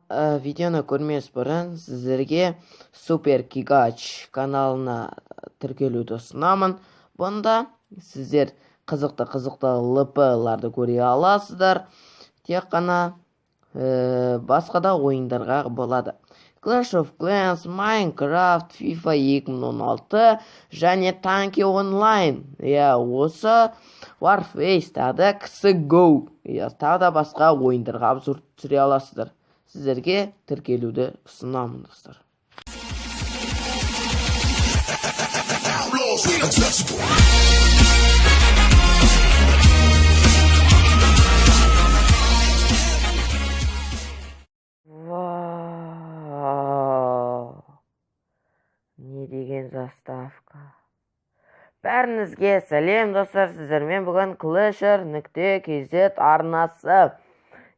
видеоны көрмес бұрын сіздерге Супер Кигач каналына тіркелуді ұсынамын. Бұнда сіздер қызықты ЛП-ларды көре аласыздар. Тек қана басқа да ойындарға болады. Clash of Clans, Minecraft, FIFA 2016 және Tanki Online. Осы Warface, тағы CSGO, тағы да басқа ойындарға обзор түсіре аласыздар. Сіздерге тіркелуді ұсынамын, достар. Не деген заставка. Бәріңізге сәлем, достар. Сіздермен бүгін Clasher.kz арнасы.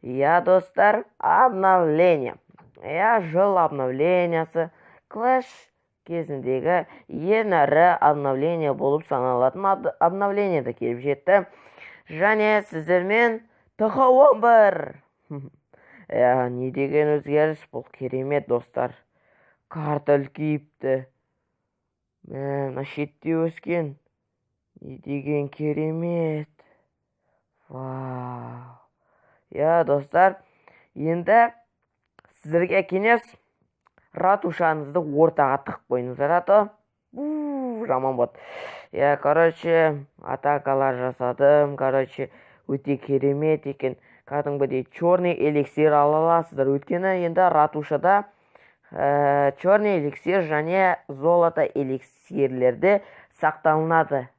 Достар, обновление. Жыл обновлениясы. Clash кезіндегі ең ірі обновление болып саналатын обновление да келіп жетті. Және сіздермен TH11. Не деген өзгеріс, бұл керемет, достар. Карта үлкейіпті. Мына шетте өскен. Не деген керемет. Вау. Достар, енді сіздерге кеңес, ратушаңызды ортаға тық қойыңыздар, жаман болады. Атакалар жасадым, өте керемет екен. Кәдімгідей черный эликсир ала аласыздар. Өйткені енді ратушада черный эликсир және золото эликсирлерді сақталынады.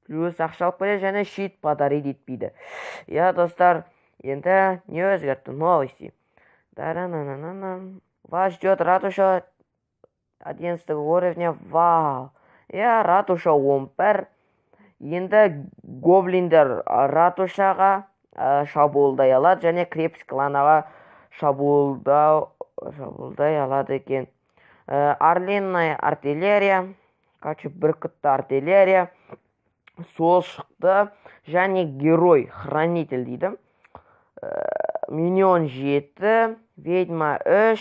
Плюс ақшалық бөле және щит подарит етпейді. Достар, енді не өзгертті? Новости. Вас ждет ратуша 11 уровня. Вау. Ратуша 11. Енді гоблиндер ратушаға шабуылдай алады және крепость кланаға шабуылдай алады екен. Орлиная артиллерия, бүркітті артиллерия, сол шықты және герой, хранитель дейді. Миньон 7, ведьма 3.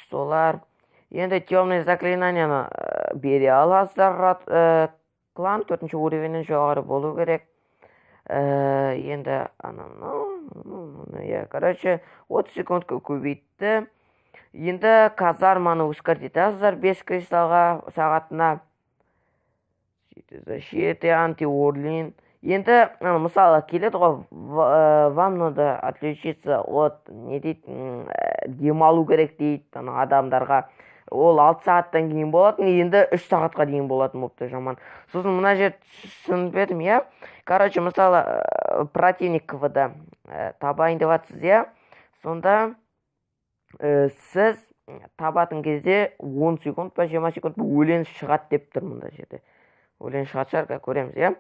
Солар. Енді темный заклинанияны бере аласыздар. Клан 4 уровенен жоғары болу керек. Енді 30 секундқа көбейтті. Енді казарманы өзгертесіздер 5 кристалға сағатына. Защиты, анти-орлин. Енді мысалы келеді ғой, вам надо отличиться от, демалу керек дейді адамдарға. Ол 6 сағаттан кейін болатын, енді 3 сағатқа дейін болатын болыпты, жаман. Сосын мына жер түсінбедім, мысалы противник КВ-да табайын деп жатсыз, сонда сіз табатын кезде 10 секунд па 20 секунд өлең шығады деп тұр мұнда жерде. Өлең шығады шығар, көреміз,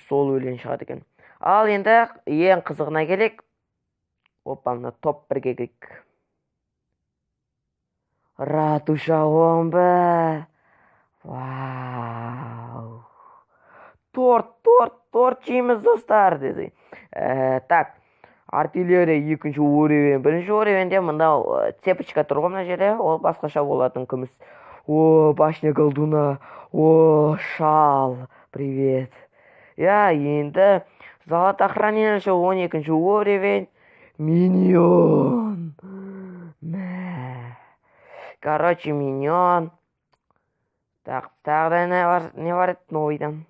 сол өлең шығады екен. Ал енді ең қызығына келек. Мына топ 1-ге келік. Ратуша 11. Вау. Торт жейміз, достар, деді. Артиллерия 2-ші уровень. 1-ші уровенде мында цепочка тұр ғой мына жерде, ол басқаша болатын күміс. Башня колдуна. Шал. Привет. Енді золото хранилище 12-ші уровень. Миньон. Миньон. Тағы не бар еді новыйдан?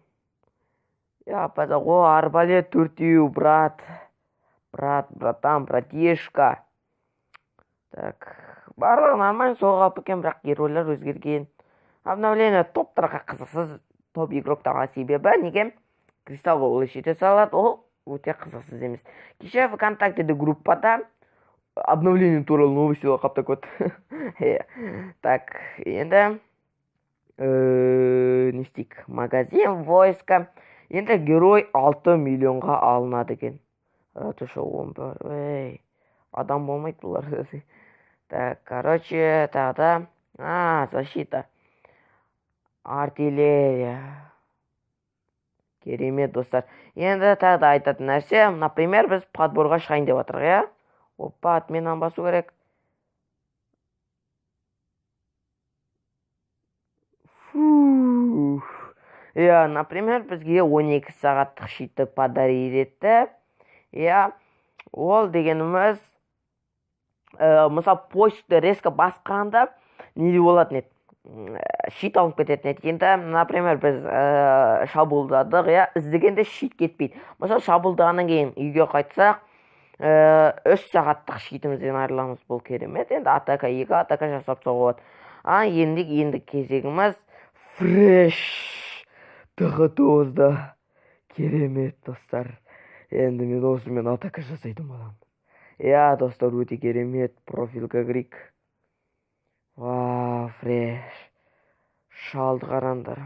Арбалет 4, брат. Братан, братишка. Барлығы нормально соға пөкен, бірақ геройлар өзгерген. Обновление топтарға қызықсыз, топ игроктарға себебі неге? Кристалға олы шете салады, ол өте қызықсыз емес. Кеше ВКонтактеде группада обновление туралы новостилар қаптап көтті. Енді не істейік? Магазин, войска. Енді герой 6 миллионға алынады екен. Ратуша 11. Адам болмайды бұлар. Тағда. Защита. Артиллерия. Керемет, достар. Енді тағы да айтатын нәрсе, например, біз подборға шығайын деп жатырық, Опа, отменаны басу керек. Иә, например, бізге 12 сағаттық шитті подарить етті. Иә, ол дегеніміз, мысалы, почта резко басқанда неде болатын еді? Шит алып кететін еді. Енді, например, біз шабуылдадық, иә, іздегенде шит кетпейді. Мысалы, шабуылдағаннан кейін үйге қайтсақ, 3 сағаттық шитімізден айырыламыз. Бұл керемет. Енді атака 2, атака жасап тастауға болады. Енді кезегіміз фреш тағы 9-да. Керемет, достар. Енді мен осымен атака жасайтын боламын. Иә, достар, өте керемет. Профилға кірейік. Вау, фреш. Шалды қараңдар.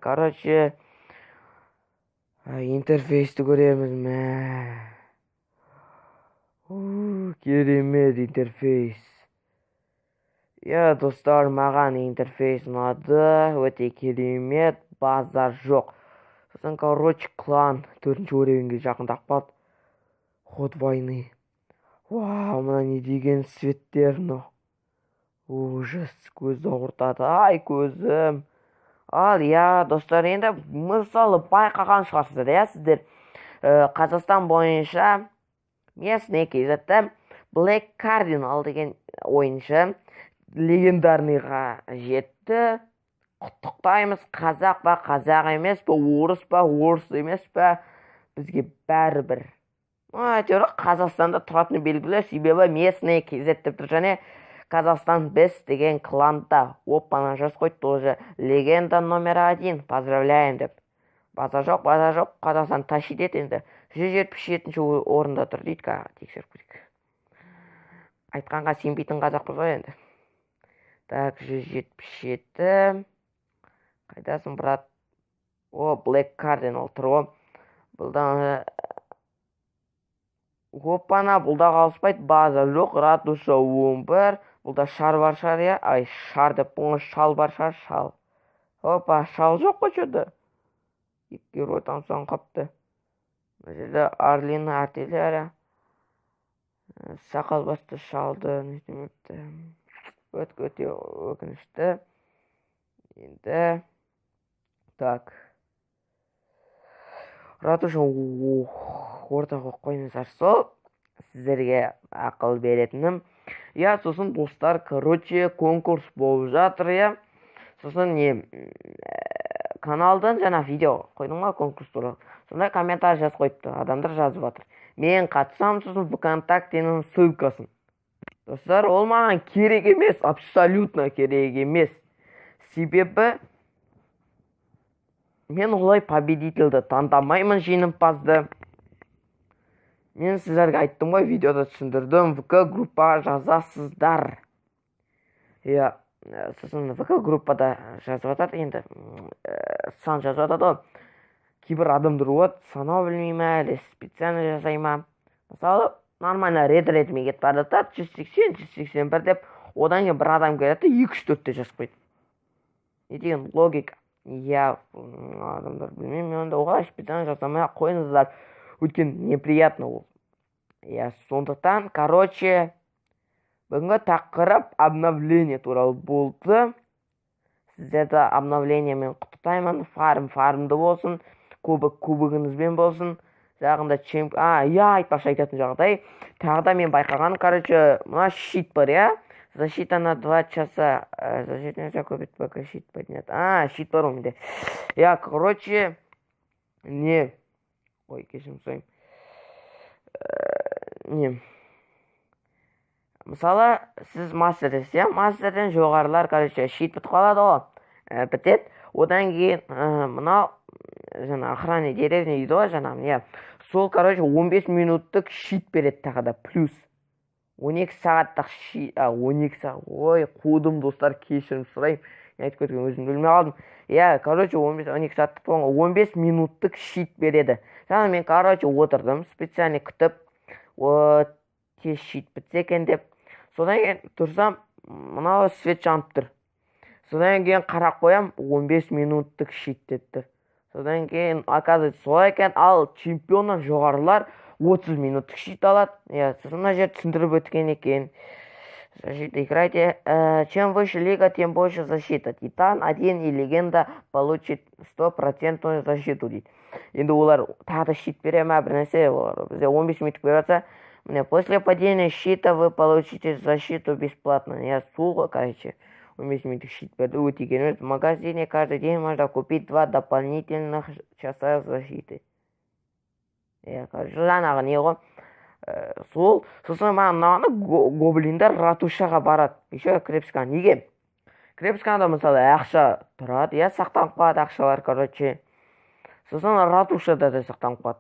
Короче, интерфейсті көреміз. Керемет интерфейс. Иә, достар, маған интерфейс ұнады. Өте керемет. Базар жоқ. Сосын, короче, клан 4-ші уровенге жақындап қалды. Ход войны. Вау, мына не деген светтер, но. Ужас, көзді ауыртады. Ай, көзім. Ал, иә, достар, енді мысалы байқаған шығарсыздар, иә, сіздер Қазақстан бойынша местный кезетті Black Cardinal деген ойыншы легендарныйға жетті. Құттықтаймыз. Қазақ па, қазақ емес па, орыс па, орыс емес па, бізге бәрібір. Әйтеуір Қазақстанда тұратыны белгілі, себебі местный кезет деп тұр, және Казахстан без деген кланда. Оппана жас қойды, тоже легенда номер 1. Поздравляем деп. База жоқ, Қазақстан тащит енді. 177-ші орында тұр дейді, тексеріп көрейік. Айтқанға сенбейтін қазақпыз ғой енді. Так, 177. Қайдасың, брат? О, Black Cardinal тұр ғой. Бұлдан... Оппана, бұлда қалыспайды, база жоқ, ратуша 11. Бұлда шар бар шар, я? Ай, шар деп бұңы, шал бар шар, шал. Опа, шал жоқ қой жөді. Екі герой тамсан қапты. Мәжелі Арлин артиллерия. Сақал басты шалды, нетемепті. Өте өкінішті. Енді... Так. Ратуша ортаға қойыңыздар, сол сіздерге ақыл беретінім. Я, сосын достар, короче, конкурс болып жатыр, я. Сосын каналдан жаңа видео қойдым ға конкурс туралы. Сонда комментарий жаз қойыпты, адамдар жазып жатыр. Мен қатысам, сосын ВКонтактенің ссылкасын. Достар, ол маған керек емес, абсолютно керек емес. Себебі мен олай победительді таңдамаймын, жеңімпазды. Мен сіздерге айттым ғой, видеода түсіндірдім, ВК группаға жазасыздар. Иә, сосын ВК группада жазып атады, енді сан жазып атады. Кейбір адамдар от, санау білмейме, әлі специально жасайма. Мысалы, нормально рет-ретіме кетіп барады, 180, 181 деп, одан кейін бір адам келеді, 2-4-те жазып қойды. Не деген логика? Иә, адамдар білмеймін, онда оған специально жасамай қойыңыздар. Өткен неприятно ол. Иә, сондықтан, короче, бүгінгі тақырып обновление туралы болды. Сіздерді обновлениемен құттықтаймын. Фармды болсын, кубогыңызбен болсын. Жағында иә, айтпақшы айтатын жағдай. Тағы да мен байқаған, короче, мына щит бар, иә? Защита на 2 часа. Защита нельзя купить, пока щит поднят. Щит бар онда. Я, короче, не. Ой, кешірім сұрайын. Не. Мысалы, сіз мастердесіз, иә? Мастерден жоғарылар, короче, щит бітіп қалады ғой. Бітет. Одан кейін, мынау, жаңа охрана деревня дейді ғой, жаңа, иә. Сол, короче, 15 минуттық щит береді тағы да, плюс. 12 сағаттық щит, 12 сағат, ой, қудым, достар, кешірім сұрайын. Айтып көрген өзім білмей қалдым. Иә, короче, 12 сағаттық болған, 15 минуттық щит береді. Жаңа мен, короче, отырдым, специально күтіп, тез щит бітсе екен деп. Содан кейін тұрсам, мынау свет жанып тұр. Содан кейін қарап қоям, 15 минуттық щит деп тұр. Содан кейін, оказывается, солай екен, ал чемпионнан жоғарылар 30 минуттық щит алады. Сосын мына жер түсіндіріп өткен екен. Защита, играйте. Чем выше лига, тем больше защита. Титан 1 и легенда получит 100% защиту дейді. Енді олар тағы да щит бере ма, бір нәрсе, бізде 15 минут беріп жатса, міне, после падения щита вы получите защиту бесплатно. Сол, короче, 15 минут щит берді, өте керемет. В магазине каждый день можно купить 2 дополнительных часа защиты. Короче, жаңағы не ғой, сол. Сосын маған гоблиндер ратушаға барады. Еще крепскан. Неге? Крепсканда мысалы ақша тұрады, сақтанып қалады ақшалар, короче. Сосын ратушада да сақтанып қалады.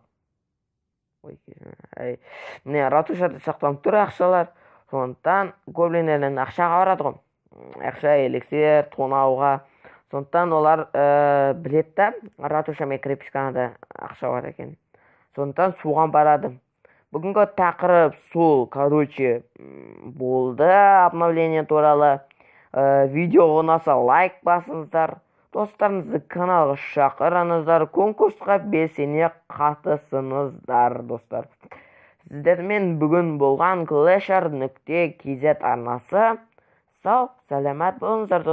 Міне, ратушада сақтанып тұр ақшалар. Сондықтан гоблиндерден ақшаға барады ғой. Ақша, эликсир, тонауға. Сондықтан олар біледі да, ратуша мен крепсканда ақша бар екен. Сондықтан суған барады. Бүгінгі тақырып сол, короче, болды обновление туралы. Видео ұнаса лайк басыңыздар. Достарыңызды каналға шақырыңыздар. Конкурсқа белсене қатысыңыздар, достар. Сіздермен бүгін болған clasher.kz арнасы. Сау, сәлемет болыңыздар.